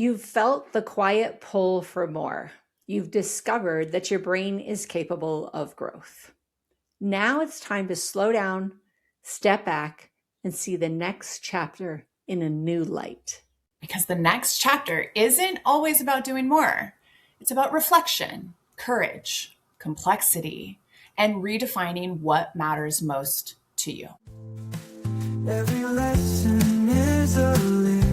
You've felt the quiet pull for more. You've discovered that your brain is capable of growth. Now it's time to slow down, step back, and see the next chapter in a new light. Because the next chapter isn't always about doing more. It's about reflection, courage, complexity, and redefining what matters most to you. Every lesson is a lyric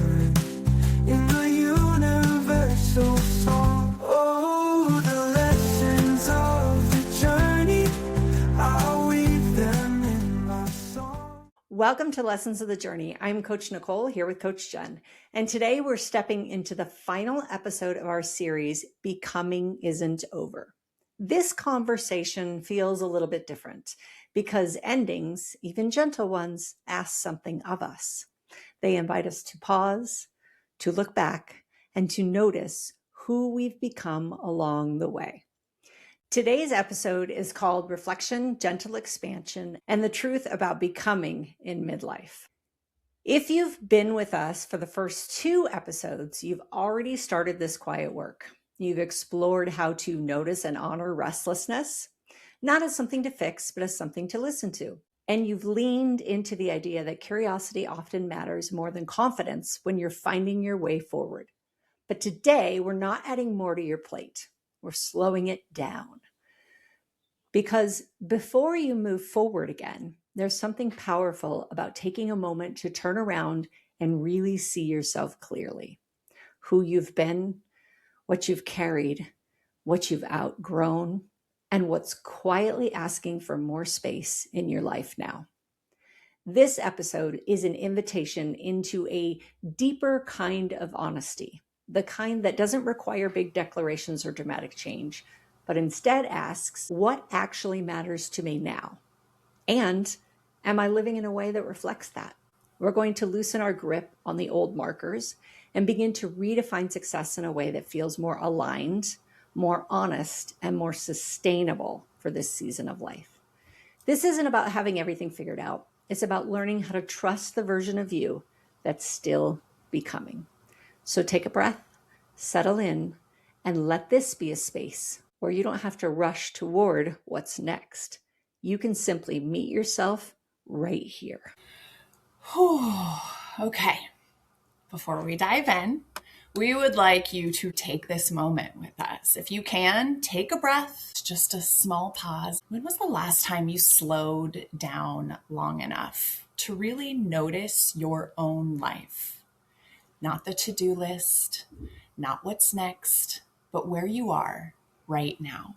in the universal song. Oh, the lessons of the journey, I'll weave them in my song. Welcome to Lessons of the Journey. I'm Coach Nicole here with Coach Jen. And today we're stepping into the final episode of our series, Becoming Isn't Over. This conversation feels a little bit different because endings, even gentle ones, ask something of us. They invite us to pause, to look back, and to notice who we've become along the way. Today's episode is called Reflection, Gentle Expansion, and the Truth About Becoming in Midlife. If you've been with us for the first 2 episodes, you've already started this quiet work. You've explored how to notice and honor restlessness, not as something to fix, but as something to listen to. And you've leaned into the idea that curiosity often matters more than confidence when you're finding your way forward. But today, we're not adding more to your plate. We're slowing it down. Because before you move forward again, there's something powerful about taking a moment to turn around and really see yourself clearly. Who you've been, what you've carried, what you've outgrown, and what's quietly asking for more space in your life now. This episode is an invitation into a deeper kind of honesty, the kind that doesn't require big declarations or dramatic change, but instead asks, what actually matters to me now? And am I living in a way that reflects that? We're going to loosen our grip on the old markers and begin to redefine success in a way that feels more aligned, more honest, and more sustainable for this season of life. This isn't about having everything figured out. It's about learning how to trust the version of you that's still becoming. So take a breath, settle in, and let this be a space where you don't have to rush toward what's next. You can simply meet yourself right here. Okay, before we dive in, we would like you to take this moment with us. If you can, take a breath, just a small pause. When was the last time you slowed down long enough to really notice your own life? Not the to-do list, not what's next, but where you are right now.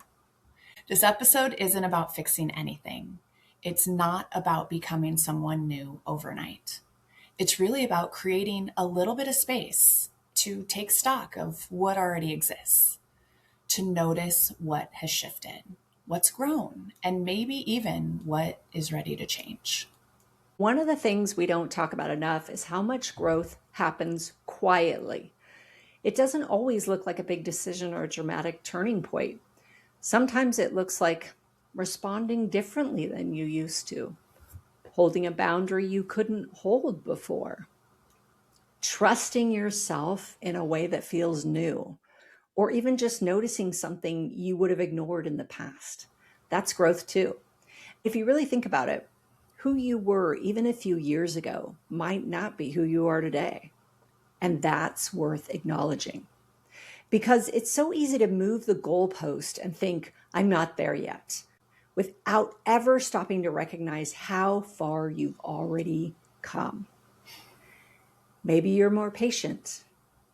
This episode isn't about fixing anything. It's not about becoming someone new overnight. It's really about creating a little bit of space to take stock of what already exists, to notice what has shifted, what's grown, and maybe even what is ready to change. One of the things we don't talk about enough is how much growth happens quietly. It doesn't always look like a big decision or a dramatic turning point. Sometimes it looks like responding differently than you used to, holding a boundary you couldn't hold before, trusting yourself in a way that feels new, or even just noticing something you would have ignored in the past. That's growth too. If you really think about it, who you were even a few years ago might not be who you are today. And that's worth acknowledging. Because it's so easy to move the goalpost and think, I'm not there yet, without ever stopping to recognize how far you've already come. Maybe you're more patient.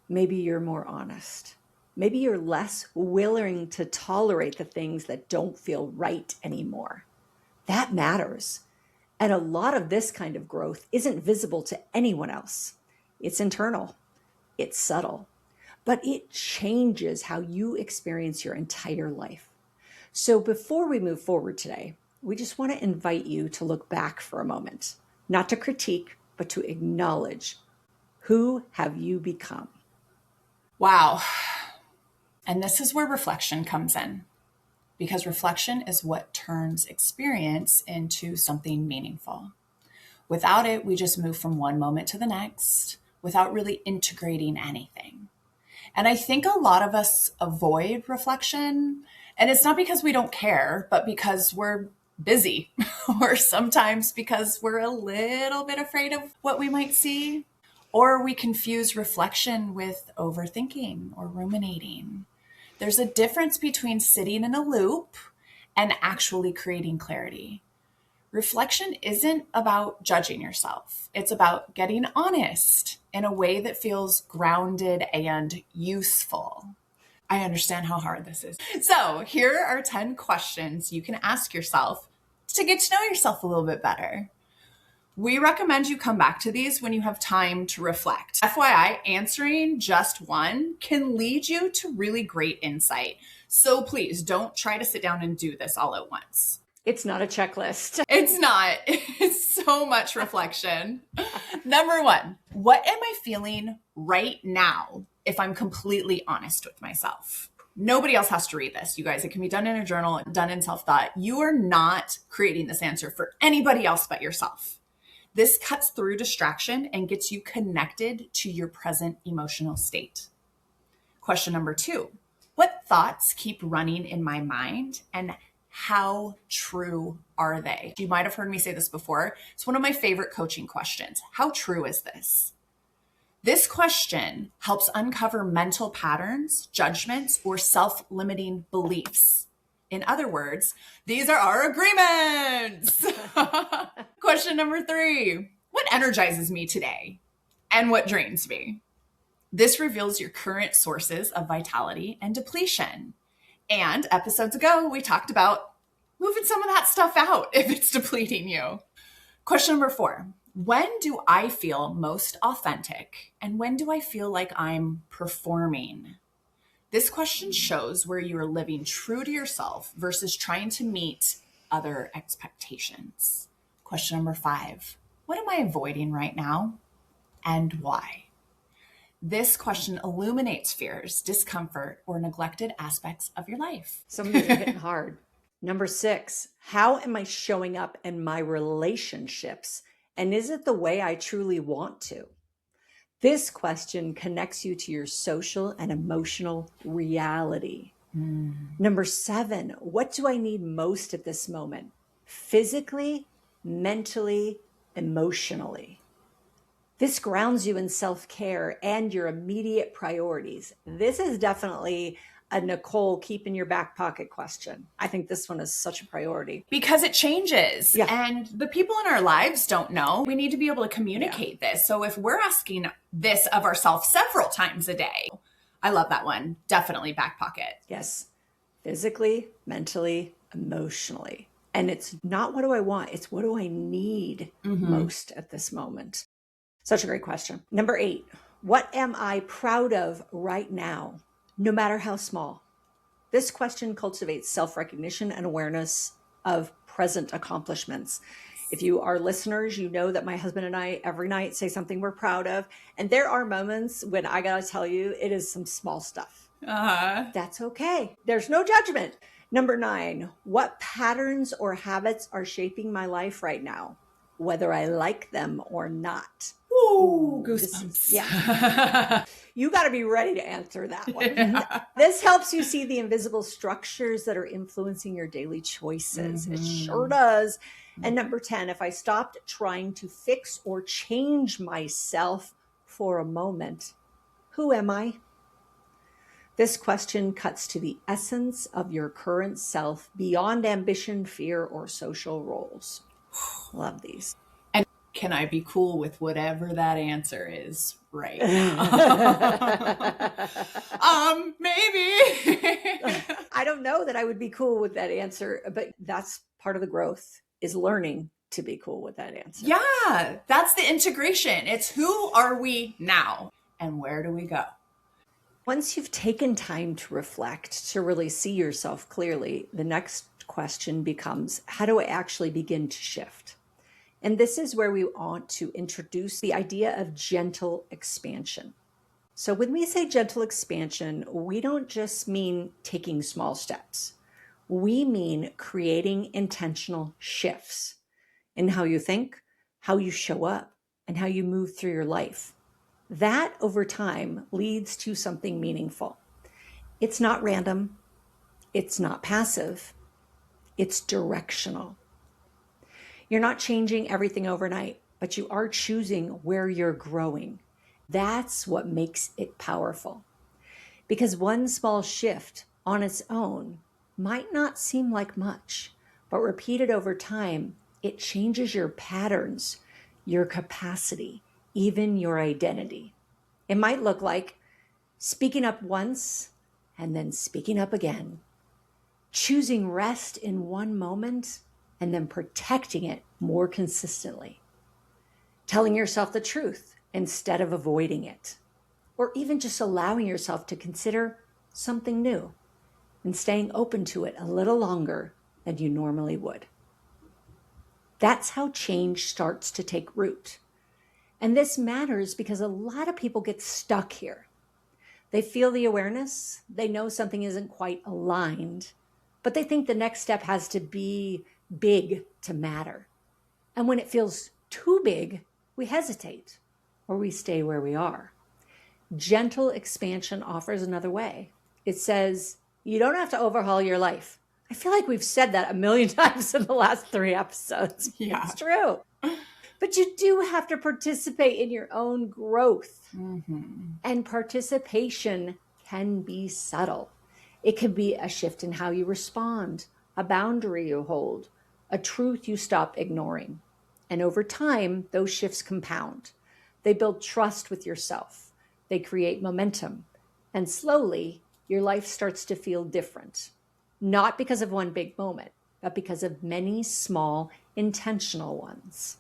Maybe you're more honest. Maybe you're less willing to tolerate the things that don't feel right anymore. That matters. And a lot of this kind of growth isn't visible to anyone else. It's internal. It's subtle. But it changes how you experience your entire life. So before we move forward today, we just want to invite you to look back for a moment, not to critique, but to acknowledge, who have you become? Wow. And this is where reflection comes in, because reflection is what turns experience into something meaningful. Without it, we just move from one moment to the next without really integrating anything. And I think a lot of us avoid reflection. And it's not because we don't care, but because we're busy, or sometimes because we're a little bit afraid of what we might see, or we confuse reflection with overthinking or ruminating. There's a difference between sitting in a loop and actually creating clarity. Reflection isn't about judging yourself. It's about getting honest in a way that feels grounded and useful. I understand how hard this is. So here are 10 questions you can ask yourself to get to know yourself a little bit better. We recommend you come back to these when you have time to reflect. FYI, answering just one can lead you to really great insight. So please don't try to sit down and do this all at once. It's not a checklist. It's not. It's so much reflection. Number 1, what am I feeling right now if I'm completely honest with myself? Nobody else has to read this, you guys. It can be done in a journal, done in self-thought. You are not creating this answer for anybody else but yourself. This cuts through distraction and gets you connected to your present emotional state. Question number 2, what thoughts keep running in my mind and how true are they? You might have heard me say this before. It's one of my favorite coaching questions. How true is this? This question helps uncover mental patterns, judgments, or self-limiting beliefs. In other words, these are our agreements. Question number 3, what energizes me today and what drains me? This reveals your current sources of vitality and depletion. And episodes ago, we talked about moving some of that stuff out if it's depleting you. Question number 4, when do I feel most authentic? And when do I feel like I'm performing? This question shows where you are living true to yourself versus trying to meet other expectations. Question number 5, what am I avoiding right now and why? This question illuminates fears, discomfort, or neglected aspects of your life. Some of these are hitting hard. Number 6, how am I showing up in my relationships? And is it the way I truly want to? This question connects you to your social and emotional reality. Number 7, what do I need most at this moment? Physically, mentally, emotionally. This grounds you in self-care and your immediate priorities. This is definitely a Nicole keep in your back pocket question. I think this one is such a priority. Because it changes. Yeah. And the people in our lives don't know. We need to be able to communicate this. So if we're asking this of ourselves several times a day, I love that one. Definitely back pocket. Yes. Physically, mentally, emotionally. And it's not what do I want? It's what do I need most at this moment? Such a great question. Number 8, what am I proud of right now, no matter how small? This question cultivates self-recognition and awareness of present accomplishments. If you are listeners, you know that my husband and I every night say something we're proud of. And there are moments when I gotta tell you, it is some small stuff. That's okay. There's no judgment. Number 9, what patterns or habits are shaping my life right now, whether I like them or not? Ooh, goosebumps. Yeah. You got to be ready to answer that one. Yeah. This helps you see the invisible structures that are influencing your daily choices. It sure does. And number 10, if I stopped trying to fix or change myself for a moment, who am I? This question cuts to the essence of your current self beyond ambition, fear, or social roles. Love these. Can I be cool with whatever that answer is right now? Maybe. I don't know that I would be cool with that answer, but that's part of the growth is learning to be cool with that answer. Yeah, that's the integration. It's who are we now and where do we go? Once you've taken time to reflect, to really see yourself clearly, the next question becomes, how do I actually begin to shift? And this is where we want to introduce the idea of gentle expansion. So when we say gentle expansion, we don't just mean taking small steps. We mean creating intentional shifts in how you think, how you show up, and how you move through your life. That over time leads to something meaningful. It's not random. It's not passive. It's directional. You're not changing everything overnight, but you are choosing where you're growing. That's what makes it powerful. Because one small shift on its own might not seem like much, but repeated over time, it changes your patterns, your capacity, even your identity. It might look like speaking up once and then speaking up again, choosing rest in one moment and then protecting it more consistently, telling yourself the truth instead of avoiding it, or even just allowing yourself to consider something new and staying open to it a little longer than you normally would. That's how change starts to take root. And this matters because a lot of people get stuck here. They feel the awareness, they know something isn't quite aligned, but they think the next step has to be big to matter. And when it feels too big, we hesitate or we stay where we are. Gentle expansion offers another way. It says, you don't have to overhaul your life. I feel like we've said that a million times in the last 3 episodes. Yeah. It's true. But you do have to participate in your own growth. And participation can be subtle. It can be a shift in how you respond, a boundary you hold, a truth you stop ignoring. And over time, those shifts compound. They build trust with yourself. They create momentum. And slowly, your life starts to feel different. Not because of one big moment, but because of many small, intentional ones.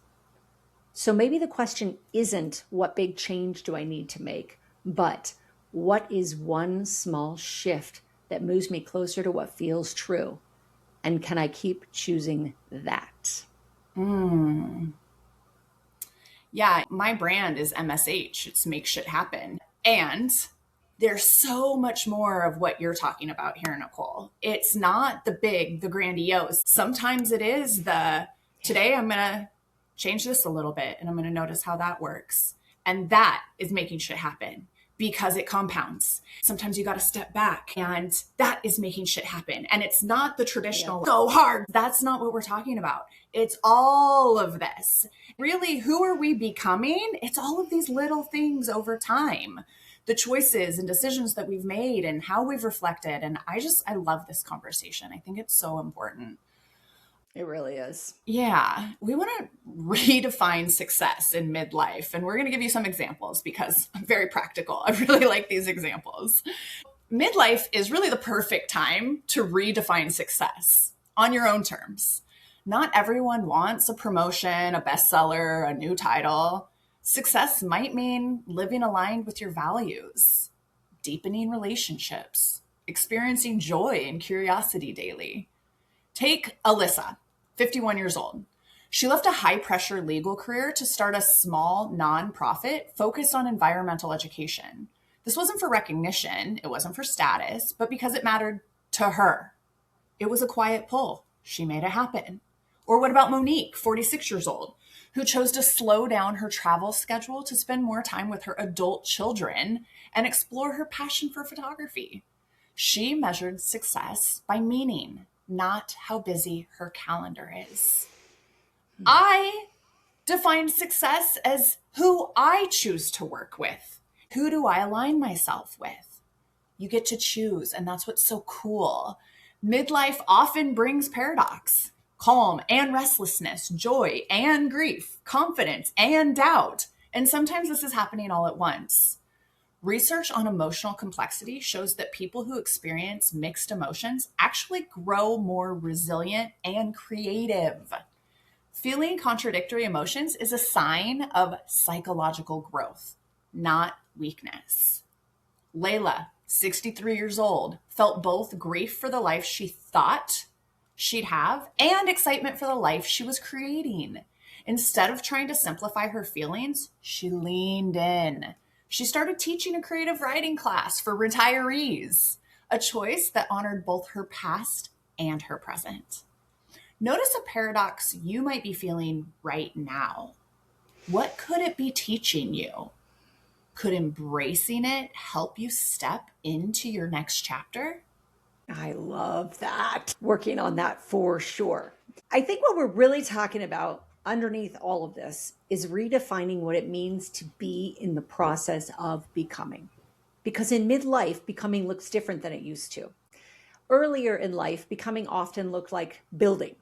So maybe the question isn't what big change do I need to make, but what is one small shift that moves me closer to what feels true? And can I keep choosing that? Yeah, my brand is MSH. It's Make Shit Happen. And there's so much more of what you're talking about here, Nicole. It's not the big, the grandiose. Sometimes it is today I'm going to change this a little bit and I'm going to notice how that works. And that is making shit happen because it compounds. Sometimes you got to step back and that is making shit happen. And it's not the traditional, so hard. That's not what we're talking about. It's all of this. Really, who are we becoming? It's all of these little things over time. The choices and decisions that we've made and how we've reflected. And I love this conversation. I think it's so important. It really is. Yeah, we want to redefine success in midlife. And we're going to give you some examples because I'm very practical. I really like these examples. Midlife is really the perfect time to redefine success on your own terms. Not everyone wants a promotion, a bestseller, a new title. Success might mean living aligned with your values, deepening relationships, experiencing joy and curiosity daily. Take Alyssa, 51 years old. She left a high-pressure legal career to start a small nonprofit focused on environmental education. This wasn't for recognition, it wasn't for status, but because it mattered to her. It was a quiet pull. She made it happen. Or what about Monique, 46 years old, who chose to slow down her travel schedule to spend more time with her adult children and explore her passion for photography? She measured success by meaning, not how busy her calendar is. I define success as who I choose to work with. Who do I align myself with? You get to choose, and that's what's so cool. Midlife often brings paradox, calm and restlessness, joy and grief, confidence and doubt. And sometimes this is happening all at once. Research on emotional complexity shows that people who experience mixed emotions actually grow more resilient and creative. Feeling contradictory emotions is a sign of psychological growth, not weakness. Layla, 63 years old, felt both grief for the life she thought she'd have and excitement for the life she was creating. Instead of trying to simplify her feelings, she leaned in. She started teaching a creative writing class for retirees, a choice that honored both her past and her present. Notice a paradox you might be feeling right now. What could it be teaching you? Could embracing it help you step into your next chapter? I love that. Working on that for sure. I think what we're really talking about underneath all of this is redefining what it means to be in the process of becoming. Because in midlife, becoming looks different than it used to. Earlier in life, becoming often looked like building,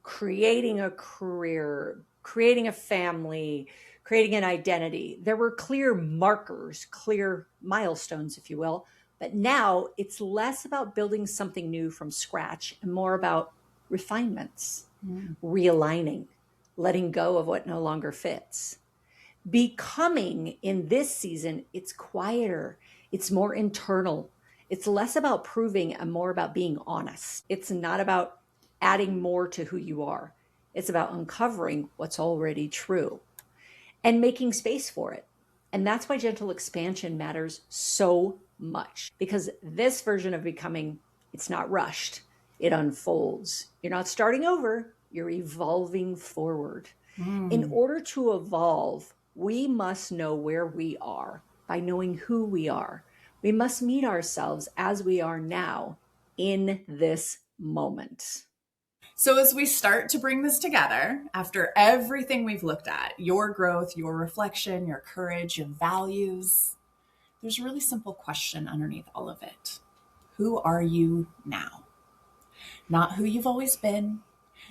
creating a career, creating a family, creating an identity. There were clear markers, clear milestones, if you will. But now it's less about building something new from scratch and more about refinements, realigning, letting go of what no longer fits. Becoming in this season, it's quieter, it's more internal. It's less about proving and more about being honest. It's not about adding more to who you are. It's about uncovering what's already true and making space for it. And that's why gentle expansion matters so much, because this version of becoming, it's not rushed. It unfolds. You're not starting over, you're evolving forward. In order to evolve, we must know where we are by knowing who we are. We must meet ourselves as we are now in this moment. So as we start to bring this together, after everything we've looked at, your growth, your reflection, your courage, your values, there's a really simple question underneath all of it. Who are you now? Not who you've always been,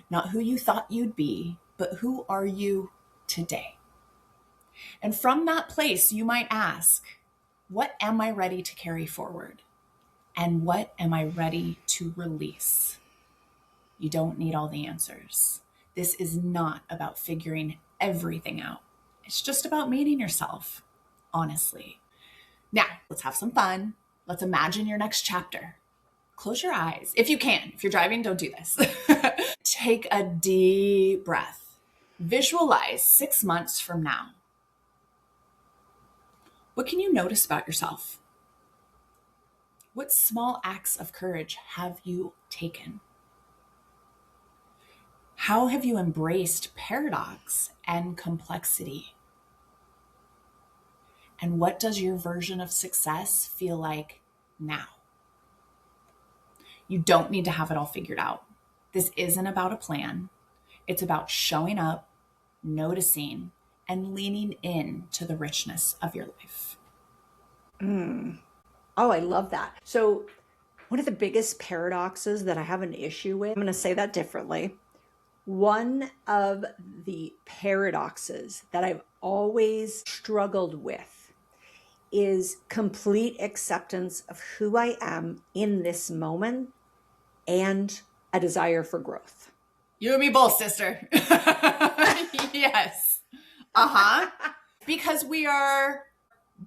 not who you thought you'd be, but who are you today? And from that place, you might ask, what am I ready to carry forward? And what am I ready to release? You don't need all the answers. This is not about figuring everything out. It's just about meeting yourself, honestly. Now, let's have some fun. Let's imagine your next chapter. Close your eyes. If you can. If you're driving, don't do this. Take a deep breath. Visualize 6 months from now. What can you notice about yourself? What small acts of courage have you taken? How have you embraced paradox and complexity? And what does your version of success feel like now? You don't need to have it all figured out. This isn't about a plan. It's about showing up, noticing, and leaning in to the richness of your life. Oh, I love that. So one of the biggest paradoxes that I have an issue with, I'm going to say that differently. One of the paradoxes that I've always struggled with is complete acceptance of who I am in this moment and a desire for growth. You and me both, sister. Yes. Because we are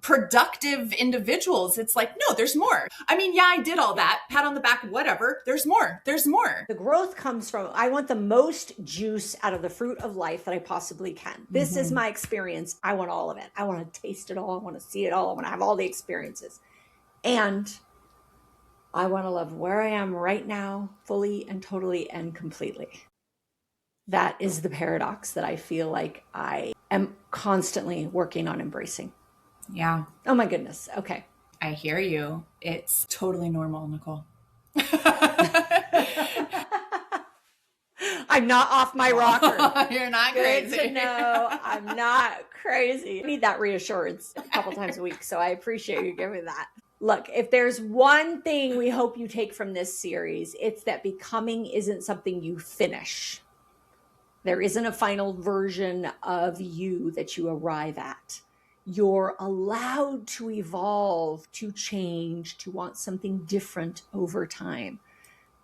productive individuals. It's like, no, there's more. I mean, yeah, I did all that. Pat on the back, whatever. There's more. There's more. The growth comes from, I want the most juice out of the fruit of life that I possibly can. This is my experience. I want all of it. I want to taste it all. I want to see it all. I want to have all the experiences. And I want to love where I am right now, fully and totally and completely. That is the paradox that I feel like I am constantly working on embracing. Yeah. Oh my goodness. Okay. I hear you. It's totally normal, Nicole. I'm not off my rocker. You're not Good crazy. to know I'm not crazy. I need that reassurance a couple times a week, so I appreciate you giving that. Look, if there's one thing we hope you take from this series, it's that becoming isn't something you finish. There isn't a final version of you that you arrive at. You're allowed to evolve, to change, to want something different over time.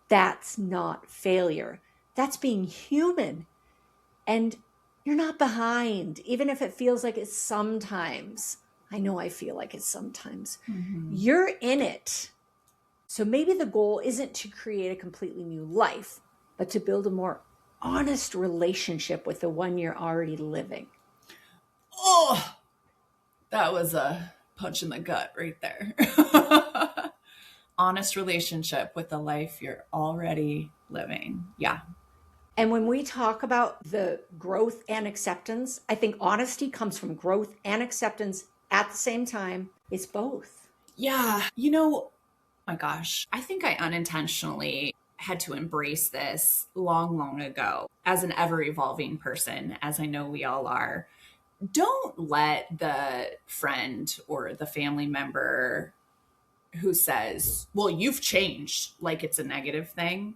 That's not failure. That's being human. And you're not behind, even if it feels like it's sometimes. I know I feel like it's sometimes. You're in it. So maybe the goal isn't to create a completely new life, but to build a more honest relationship with the one you're already living. Oh, that was a punch in the gut right there. Honest relationship with the life you're already living. Yeah. And when we talk about the growth and acceptance, I think honesty comes from growth and acceptance At the same time, it's both. Yeah. My gosh, I think I unintentionally had to embrace this long, long ago as an ever evolving person, as I know we all are. Don't let the friend or the family member who says, well, you've changed, like it's a negative thing.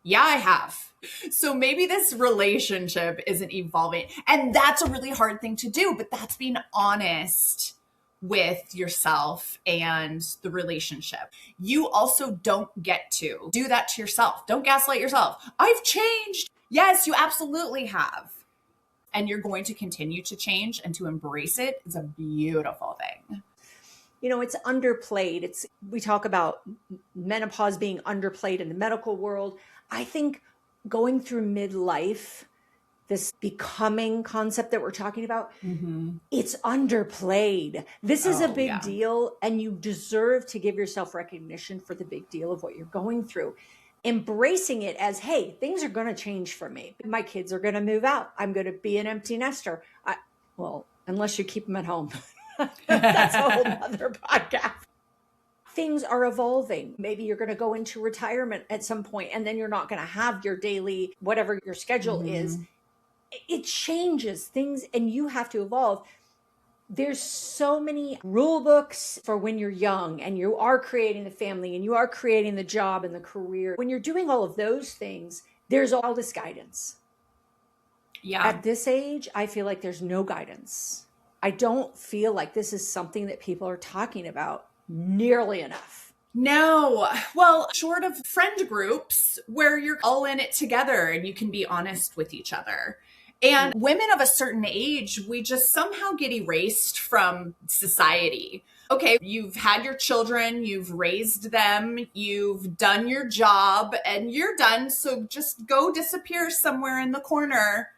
Yeah, I have. So maybe this relationship isn't evolving. And that's a really hard thing to do, but that's being honest with yourself and the relationship. You also don't get to do that to yourself. Don't gaslight yourself. I've changed. Yes, you absolutely have. And you're going to continue to change, and to embrace it is a beautiful thing. It's underplayed. We talk about menopause being underplayed in the medical world. I think going through midlife, this becoming concept that we're talking about, it's underplayed. This is a big deal, and you deserve to give yourself recognition for the big deal of what you're going through. Embracing it as, hey, things are going to change for me. My kids are going to move out. I'm going to be an empty nester. Well, unless you keep them at home. That's a whole other podcast. Things are evolving. Maybe you're going to go into retirement at some point, and then you're not going to have your daily, whatever your schedule is. It changes things, and you have to evolve. There's so many rule books for when you're young and you are creating the family and you are creating the job and the career. When you're doing all of those things, there's all this guidance. Yeah. At this age, I feel like there's no guidance. I don't feel like this is something that people are talking about nearly enough. No. Well, short of friend groups where you're all in it together and you can be honest with each other. And women of a certain age, we just somehow get erased from society. Okay, you've had your children, you've raised them, you've done your job, and you're done. So just go disappear somewhere in the corner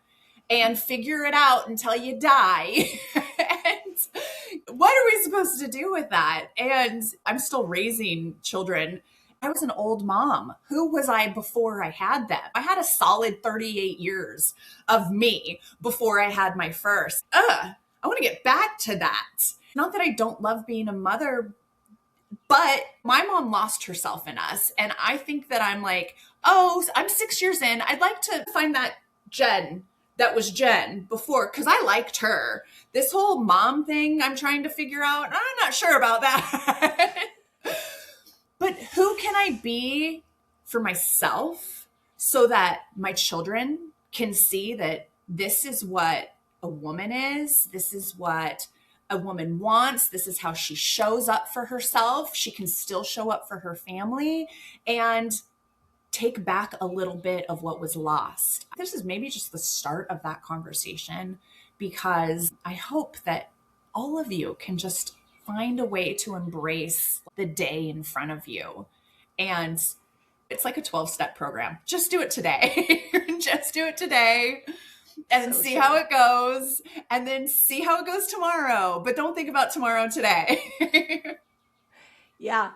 and figure it out until you die. And what are we supposed to do with that? And I'm still raising children. I was an old mom. Who was I before I had them? I had a solid 38 years of me before I had my first. I want to get back to that. Not that I don't love being a mother, but my mom lost herself in us. And I think that I'm like, I'm 6 years in. I'd like to find that Jen that was Jen before, because I liked her. This whole mom thing I'm trying to figure out, I'm not sure about that. But who can I be for myself so that my children can see that this is what a woman is? This is what a woman wants. This is how she shows up for herself. She can still show up for her family and take back a little bit of what was lost. This is maybe just the start of that conversation, because I hope that all of you can just find a way to embrace the day in front of you. And it's like a 12-step program. Just do it today. Just do it today and see how it goes, and then see how it goes tomorrow. But don't think about tomorrow today. Yeah.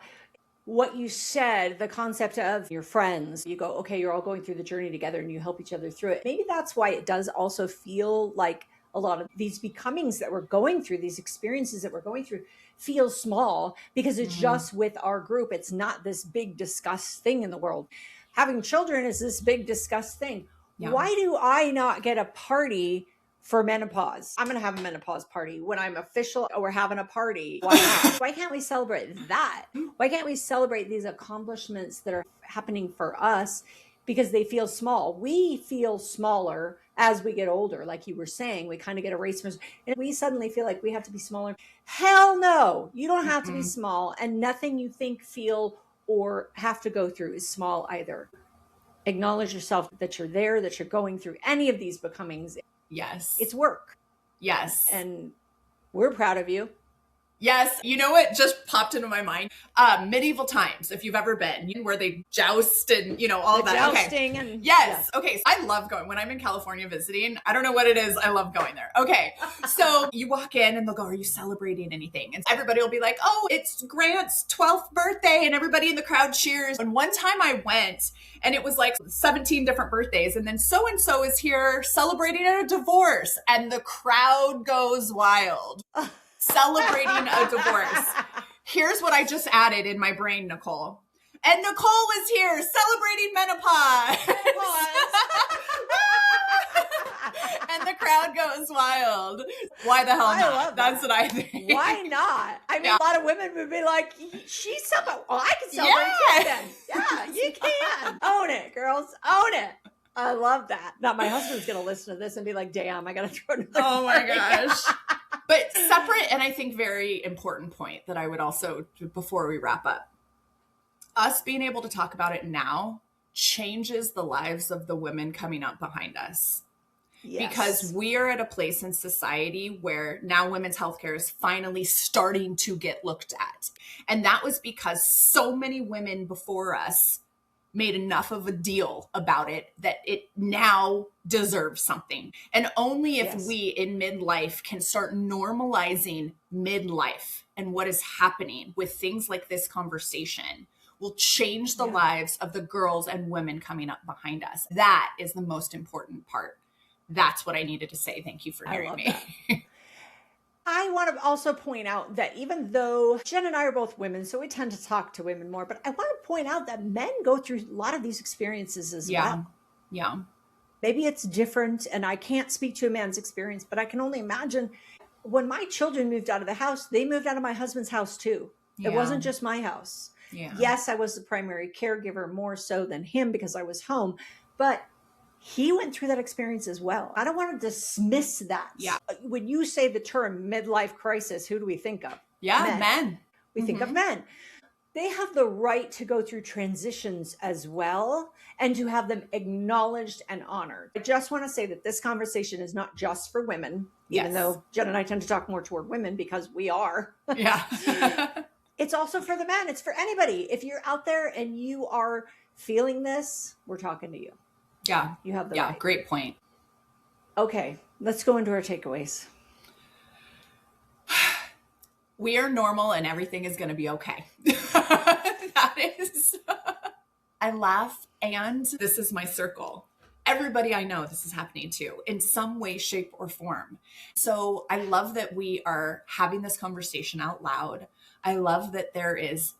What you said, the concept of your friends, you go, okay, you're all going through the journey together and you help each other through it. Maybe that's why it does also feel like a lot of these becomings that we're going through, these experiences that we're going through, feel small because it's just with our group. It's not this big discussed thing in the world. Having children is this big discussed thing. Yeah. Why do I not get a party for menopause? I'm going to have a menopause party when I'm official. We're having a party. Why not? Why can't we celebrate that? Why can't we celebrate these accomplishments that are happening for us? Because they feel small. We feel smaller as we get older. Like you were saying, we kind of get erased from, and we suddenly feel like we have to be smaller. Hell no, you don't have to be small, and nothing you think, feel, or have to go through is small either. Acknowledge yourself that you're there, that you're going through any of these becomings. Yes. It's work. Yes. And we're proud of you. Yes. You know what just popped into my mind? Medieval times, if you've ever been, where they joust and, all the that. Jousting okay. And yes. Okay. So I love going when I'm in California visiting. I don't know what it is. I love going there. Okay. So you walk in and they'll go, are you celebrating anything? And everybody will be like, oh, it's Grant's 12th birthday. And everybody in the crowd cheers. And one time I went and it was like 17 different birthdays. And then so-and-so is here celebrating a divorce. And the crowd goes wild. celebrating a divorce. Here's what I just added in my brain, Nicole. And Nicole is here celebrating menopause. And the crowd goes wild. Why the hell not? I love That's that. what I think. Why not? I mean, a lot of women would be like, she's celebrating. Well, I can celebrate Yeah. too then. Yeah, you can. Own it, girls. Own it. I love that. Now, my husband's going to listen to this and be like, damn, I got to throw another Oh my party. gosh. But separate, and I think very important point that I would also, before we wrap up, us being able to talk about it now changes the lives of the women coming up behind us. Yes. Because we are at a place in society where now women's healthcare is finally starting to get looked at. And that was because so many women before us made enough of a deal about it that it now deserves something. And only if Yes. we in midlife can start normalizing midlife and what is happening with things like this conversation will change the lives of the girls and women coming up behind us. That is the most important part. That's what I needed to say. Thank you for hearing me. I want to also point out that even though Jen and I are both women, so we tend to talk to women more, but I want to point out that men go through a lot of these experiences as well. Yeah. Maybe it's different, and I can't speak to a man's experience, but I can only imagine when my children moved out of the house, they moved out of my husband's house too. It wasn't just my house. Yeah. Yes, I was the primary caregiver more so than him because I was home, but he went through that experience as well. I don't want to dismiss that. Yeah. When you say the term midlife crisis, who do we think of? Yeah, men. We think of men. They have the right to go through transitions as well and to have them acknowledged and honored. I just want to say that this conversation is not just for women, even though Jen and I tend to talk more toward women because we are. Yeah. It's also for the men. It's for anybody. If you're out there and you are feeling this, we're talking to you. Yeah. You have the Yeah. right. Great point. Okay, let's go into our takeaways. We are normal and everything is going to be okay. That is, I laugh, and this is my circle. Everybody I know, this is happening to in some way, shape, or form. So I love that we are having this conversation out loud. I love that there is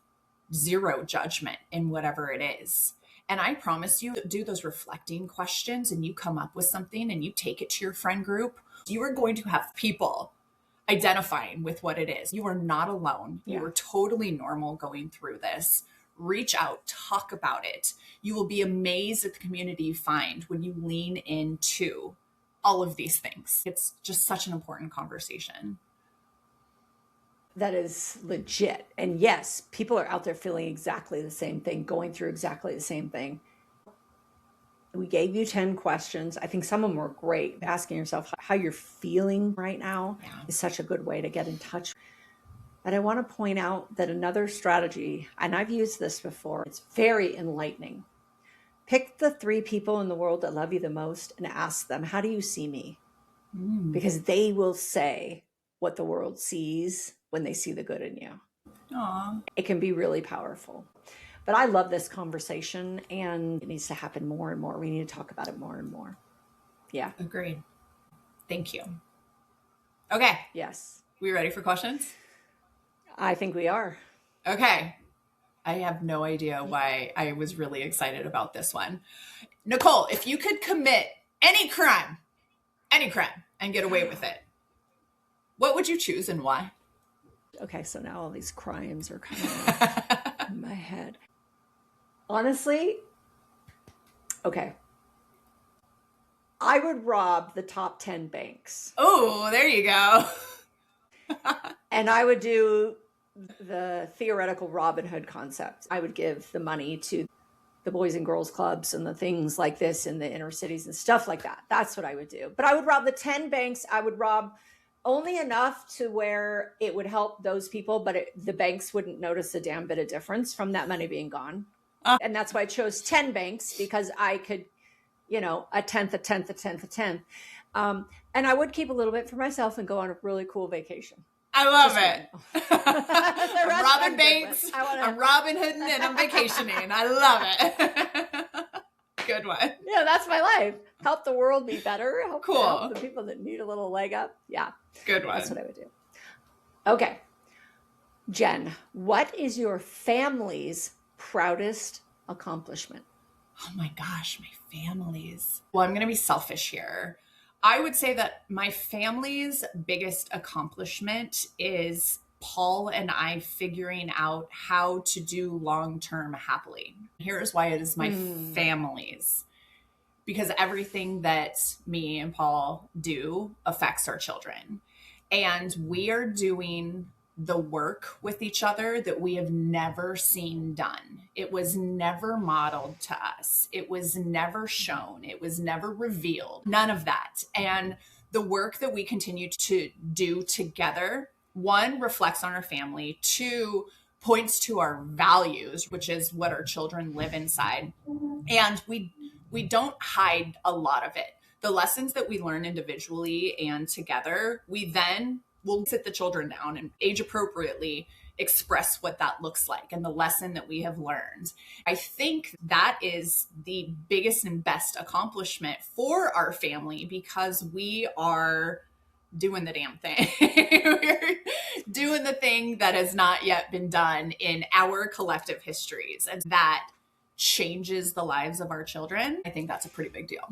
zero judgment in whatever it is. And I promise you, do those reflecting questions and you come up with something and you take it to your friend group, you are going to have people identifying with what it is. You are not alone. You are totally normal going through this. Reach out, talk about it. You will be amazed at the community you find when you lean into all of these things. It's just such an important conversation. That is legit. And yes, people are out there feeling exactly the same thing, going through exactly the same thing. We gave you 10 questions. I think some of them were great. Asking yourself how you're feeling right now is such a good way to get in touch. But I want to point out that another strategy, and I've used this before, it's very enlightening. Pick the 3 people in the world that love you the most and ask them, how do you see me? Because they will say what the world sees when they see the good in you. Aww. It can be really powerful. But I love this conversation and it needs to happen more and more. We need to talk about it more and more. Yeah. Agreed. Thank you. Okay. Yes. We ready for questions? I think we are. Okay. I have no idea why I was really excited about this one. Nicole, if you could commit any crime, and get away with it, what would you choose and why? Okay, so now all these crimes are coming up in my head. Honestly, okay. I would rob the top 10 banks. Oh, there you go. And I would do the theoretical Robin Hood concept. I would give the money to the Boys and Girls Clubs and the things like this in the inner cities and stuff like that. That's what I would do. But I would rob the 10 banks. I would rob only enough to where it would help those people, but the banks wouldn't notice a damn bit of difference from that money being gone. And that's why I chose 10 banks, because I could, a tenth. And I would keep a little bit for myself and go on a really cool vacation. I love it. I'm Robin Banks, I'm Robin Hooding, and I'm vacationing. I love it. Good one. Yeah, that's my life. Help the world be better. Help Cool. Help the people that need a little leg up. Yeah. Good one. That's what I would do. Okay. Jen, what is your family's proudest accomplishment? Oh my gosh, my family's. Well, I'm going to be selfish here. I would say that my family's biggest accomplishment is Paul and I figuring out how to do long-term happily. Here's why it is my family's. Because everything that me and Paul do affects our children. And we are doing the work with each other that we have never seen done. It was never modeled to us. It was never shown. It was never revealed. None of that. And the work that we continue to do together, one, reflects on our family, two, points to our values, which is what our children live inside. And we don't hide a lot of it. The lessons that we learn individually and together, we then will sit the children down and age appropriately express what that looks like and the lesson that we have learned. I think that is the biggest and best accomplishment for our family because we are doing the damn thing. We're doing the thing that has not yet been done in our collective histories. And that changes the lives of our children. I think that's a pretty big deal.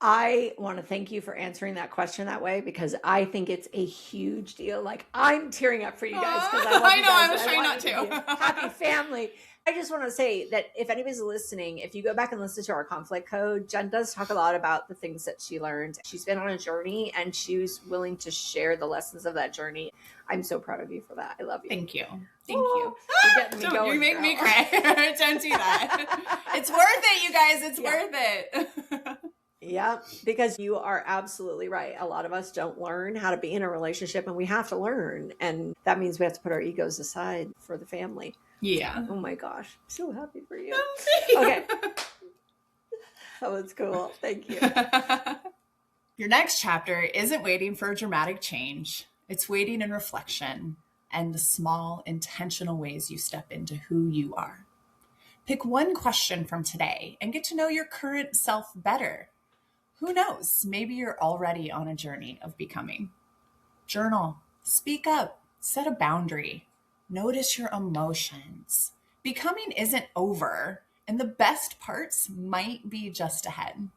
I want to thank you for answering that question that way because I think it's a huge deal. Like I'm tearing up for you guys because I love I you know, guys. I was trying not to. Happy family. I just want to say that if anybody's listening, if you go back and listen to our conflict code, Jen does talk a lot about the things that she learned. She's been on a journey and she's willing to share the lessons of that journey. I'm so proud of you for that. I love you. Thank you. Thank you. You're getting me going, you make girl. me cry. Don't do that. It's worth it, you guys. It's worth it. Yeah, because you are absolutely right. A lot of us don't learn how to be in a relationship and we have to learn. And that means we have to put our egos aside for the family. Yeah. Oh my gosh. I'm so happy for you. You. Okay. Oh, that's cool. Thank you. Your next chapter isn't waiting for a dramatic change. It's waiting in reflection and the small intentional ways you step into who you are. Pick one question from today and get to know your current self better. Who knows? Maybe you're already on a journey of becoming. Journal, speak up, set a boundary, notice your emotions. Becoming isn't over, and the best parts might be just ahead.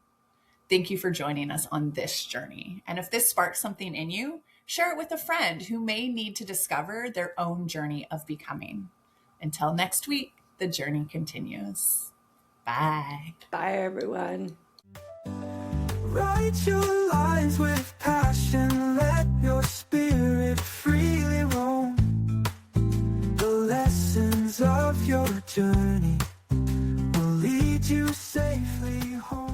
Thank you for joining us on this journey. And if this sparks something in you, share it with a friend who may need to discover their own journey of becoming. Until next week, the journey continues. Bye. Bye, everyone. Write your lines with passion, let your spirit freely roam. The lessons of your journey will lead you safely home.